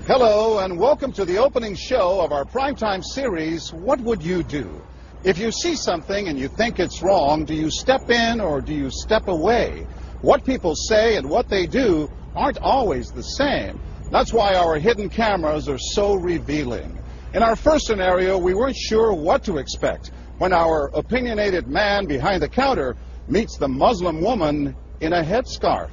Hello, and welcome to the opening show of our primetime series, What Would You Do? If you see something and you think it's wrong, do you step in or do you step away? What people say and what they do aren't always the same. That's why our hidden cameras are so revealing. In our first scenario, we weren't sure what to expect when our opinionated man behind the counter meets the Muslim woman in a headscarf.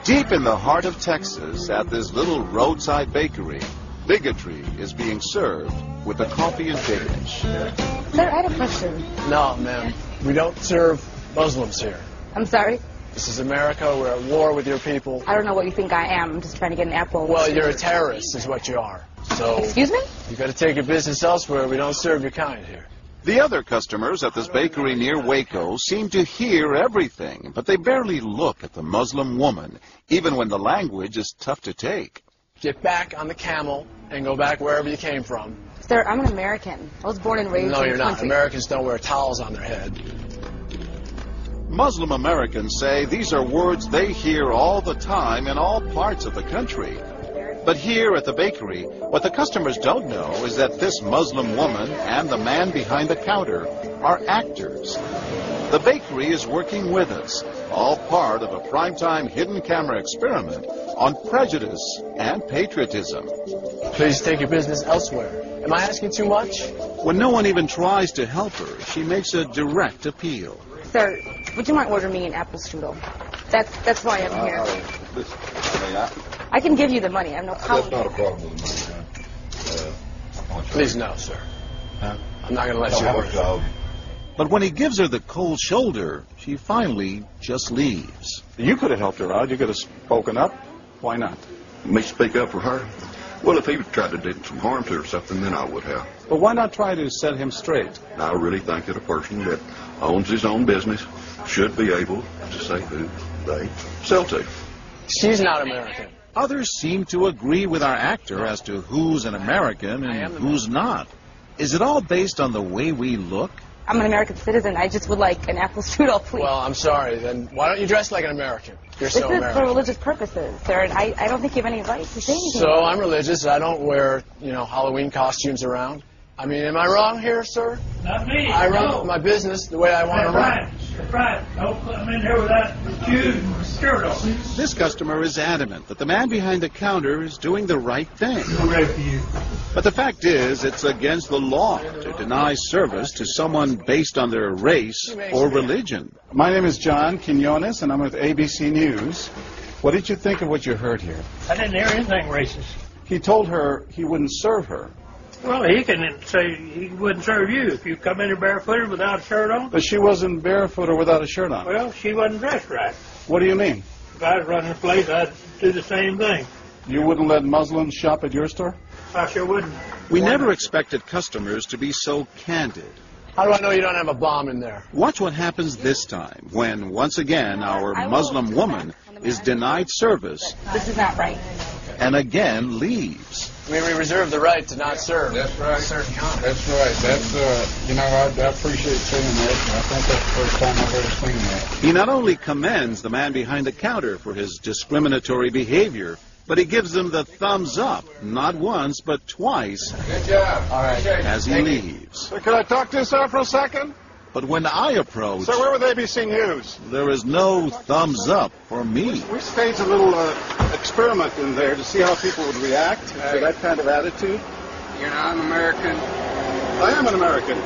Deep in the heart of Texas, at this little roadside bakery, bigotry is being served with a coffee and dish. Sir, I had a question. No, ma'am. We don't serve Muslims here. I'm sorry? This is America. We're at war with your people. I don't know what you think I am. I'm just trying to get an apple. Well, you're a terrorist is what you are. So, excuse me? You got to take your business elsewhere. We don't serve your kind here. The other customers at this bakery near Waco seem to hear everything, but they barely look at the Muslim woman, even when the language is tough to take. Get back on the camel and go back wherever you came from. Sir, I'm an American. I was born and raised No, in you're this not. country. Americans don't wear towels on their head. Muslim Americans say these are words they hear all the time in all parts of the country. But here at the bakery, what the customers don't know is that this Muslim woman and the man behind the counter are actors. The bakery is working with us, all part of a primetime hidden camera experiment on prejudice and patriotism. Please take your business elsewhere. Am I asking too much? When no one even tries to help her, she makes a direct appeal. Sir, would you mind ordering me an apple strudel? That's why I'm here. I can give you the money. I have no problem. That's not a problem with the money. Please, no, sir. I'm not going to let you order. Job. But when he gives her the cold shoulder, she finally just leaves. You could have helped her out. You could have spoken up. Why not? Me speak up for her? Well, if he tried to do some harm to her or something, then I would have. But why not try to set him straight? I really think that a person that owns his own business should be able to say who they sell to. She's not American. Others seem to agree with our actor as to who's an American and who's not. Is it all based on the way we look? I'm an American citizen. I just would like an apple strudel, please. Well, I'm sorry. Then why don't you dress like an American? You're so This is American. for religious purposes, sir, and I don't think you have any right to say anything. So I'm religious. I don't wear, Halloween costumes around. I mean, am I wrong here, sir? Not me. I run my business the way I want to run. That's right. Don't put them in here without shoes and skirt on. This customer is adamant that the man behind the counter is doing the right thing. I'm ready for you. But the fact is, it's against the law to deny service to someone based on their race or religion. My name is John Quinones, and I'm with ABC News. What did you think of what you heard here? I didn't hear anything racist. He told her he wouldn't serve her. Well, he can say he wouldn't serve you if you come in here barefooted without a shirt on. But she wasn't barefoot or without a shirt on. Well, she wasn't dressed right. What do you mean? If I was running a place, I'd do the same thing. You wouldn't let Muslims shop at your store? I sure wouldn't. We never expected customers to be so candid. How do I know you don't have a bomb in there? Watch what happens this time when, once again, our Muslim woman is denied service This is not right. and again leaves. We reserve the right to not serve. That's right. Certain kind. That's right. That's, I appreciate saying that. I think that's the first time I've ever seen that. He not only commends the man behind the counter for his discriminatory behavior, but he gives him the thumbs up, not once, but twice, Good job. All right. as he leaves. Sir, can I talk to you, sir, for a second? But when I approach, Sir, we're with ABC News. there is no thumbs up for me. We staged a little experiment in there to see how people would react to that kind of attitude. You're not an American. I am an American.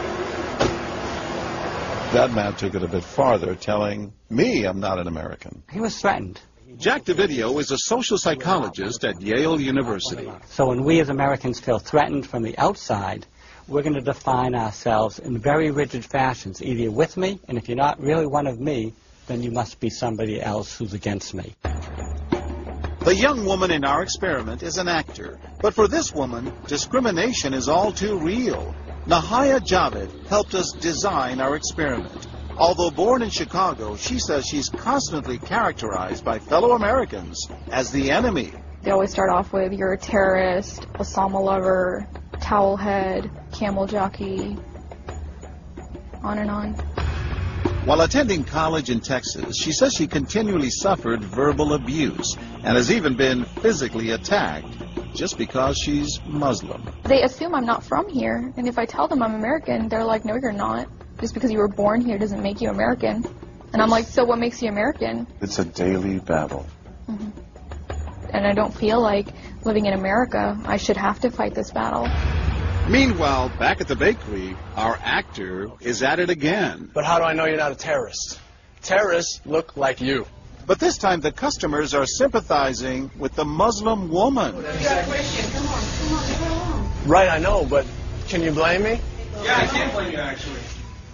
That man took it a bit farther, telling me I'm not an American. He was threatened. Jack DeVideo is a social psychologist at Yale University. So when we as Americans feel threatened from the outside, we're going to define ourselves in very rigid fashions. Either you're with me, and if you're not really one of me, then you must be somebody else who's against me. The young woman in our experiment is an actor. But for this woman, discrimination is all too real. Nahaya Javed helped us design our experiment. Although born in Chicago, she says she's constantly characterized by fellow Americans as the enemy. They always start off with, you're a terrorist, Osama lover, towel head, camel jockey, on and on. While attending college in Texas, she says she continually suffered verbal abuse and has even been physically attacked just because she's Muslim. They assume I'm not from here, and if I tell them I'm American, they're like, no, you're not. Just because you were born here doesn't make you American. And I'm like, so what makes you American? It's a daily battle. Mm-hmm. And I don't feel like living in America, I should have to fight this battle. Meanwhile, back at the bakery, our actor is at it again. But how do I know you're not a terrorist? Terrorists look like you. But this time the customers are sympathizing with the Muslim woman. Right, I know, but can you blame me? Yeah, I can't blame you, actually.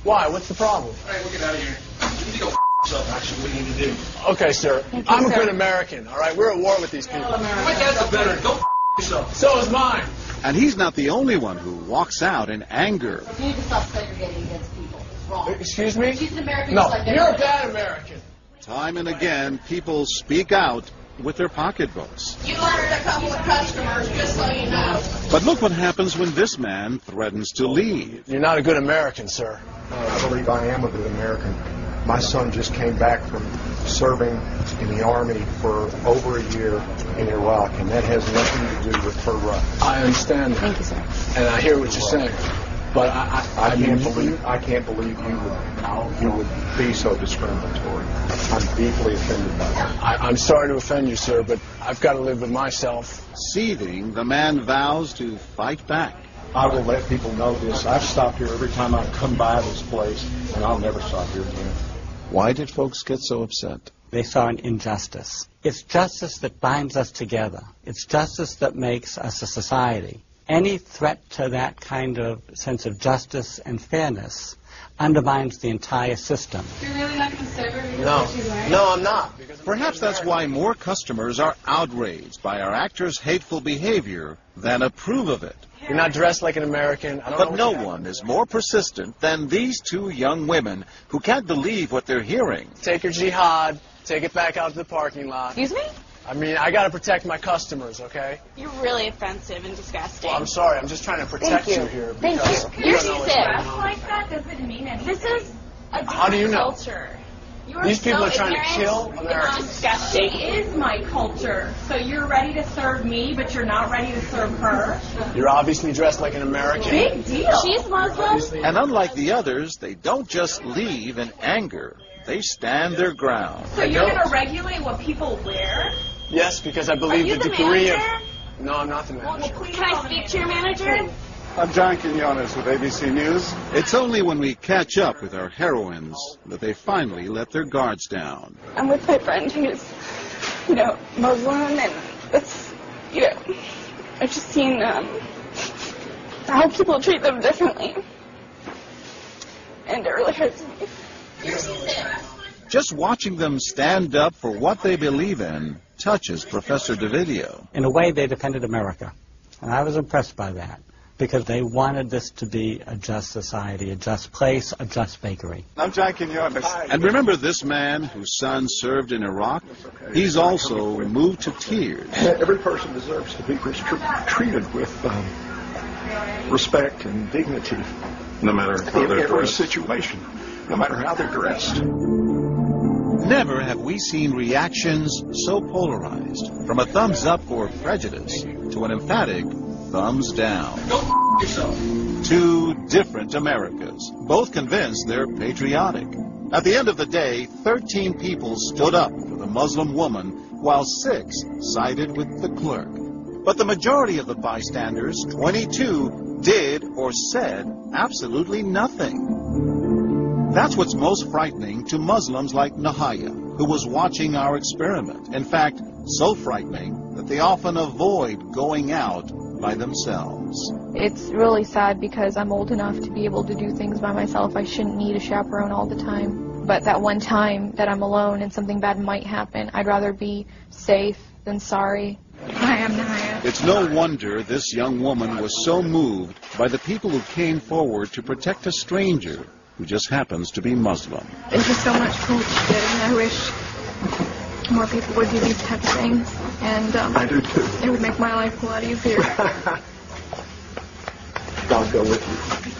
Why? What's the problem? All right, we'll get out of here. You need to go yourself, actually, what you need to do. Okay, sir. I'm a good American, all right? We're at war with these people. My dad's a veteran. Go yourself. So is mine. And he's not the only one who walks out in anger. You need to stop segregating against people. It's wrong. Excuse me? She's an American. No, just like you're a bad American. Time and again, people speak out with their pocketbooks. You ordered a couple of customers, just so you know. But look what happens when this man threatens to leave. You're not a good American, sir. I believe I am a good American. My son just came back from serving in the Army for over a year in Iraq, and that has nothing to do with her right. I understand that. Thank you, sir. And I hear what you're saying. But I can't believe you would be so discriminatory. I'm deeply offended by that. I'm sorry to offend you, sir, but I've got to live with myself. Seething, the man vows to fight back. I will let people know this. I've stopped here every time I come by this place, and I'll never stop here again. Why did folks get so upset? They saw an injustice. It's justice that binds us together. It's justice that makes us a society. Any threat to that kind of sense of justice and fairness undermines the entire system. You're really not going to serve her? No, I'm not. Perhaps that's why more customers are outraged by our actor's hateful behavior than approve of it. You're not dressed like an American. But no one is more persistent than these two young women who can't believe what they're hearing. Take your jihad, take it back out to the parking lot. Excuse me? I mean, I got to protect my customers, okay? You're really offensive and disgusting. Well, I'm sorry. I'm just trying to protect you here. Thank you. You're sick. Like that doesn't mean anything. This is a How do you know? culture. These people are trying to kill Americans. It's disgusting. It is my culture. So you're ready to serve me, but you're not ready to serve her? You're obviously dressed like an American. Big deal. She's Muslim. And unlike the others, they don't just leave in anger. They stand their ground. So you're going to regulate what people wear? Yes, because I believe Are you the the degree manager? of... No, I'm not the manager. Can I speak to your manager? I'm John Quinones with ABC News. It's only when we catch up with our heroines that they finally let their guards down. I'm with my friend who's, Muslim, and it's, I've just seen how people treat them differently. And it really hurts me. Just watching them stand up for what they believe in touches Professor DeVideo. In a way, they defended America. And I was impressed by that, because they wanted this to be a just society, a just place, a just bakery. I'm John Quinones. And remember this man whose son served in Iraq? He's also moved to tears. Every person deserves to be treated with respect and dignity. No matter how in they're every dressed. situation, no matter how they're dressed. Never have we seen reactions so polarized, from a thumbs up for prejudice to an emphatic thumbs down. Go yourself. Two different Americas, both convinced they're patriotic. At the end of the day, 13 people stood up for the Muslim woman, while 6 sided with the clerk. But the majority of the bystanders, 22, did or said absolutely nothing. That's what's most frightening to Muslims like Nahaya, who was watching our experiment. In fact, so frightening that they often avoid going out by themselves. It's really sad because I'm old enough to be able to do things by myself. I shouldn't need a chaperone all the time. But that one time that I'm alone and something bad might happen, I'd rather be safe than sorry. Hi, I'm Nahaya. It's no wonder this young woman was so moved by the people who came forward to protect a stranger who just happens to be Muslim. There's just so much cool shit, and I wish more people would do these types of things. And I do too. It would make my life a lot easier. I'll go with you.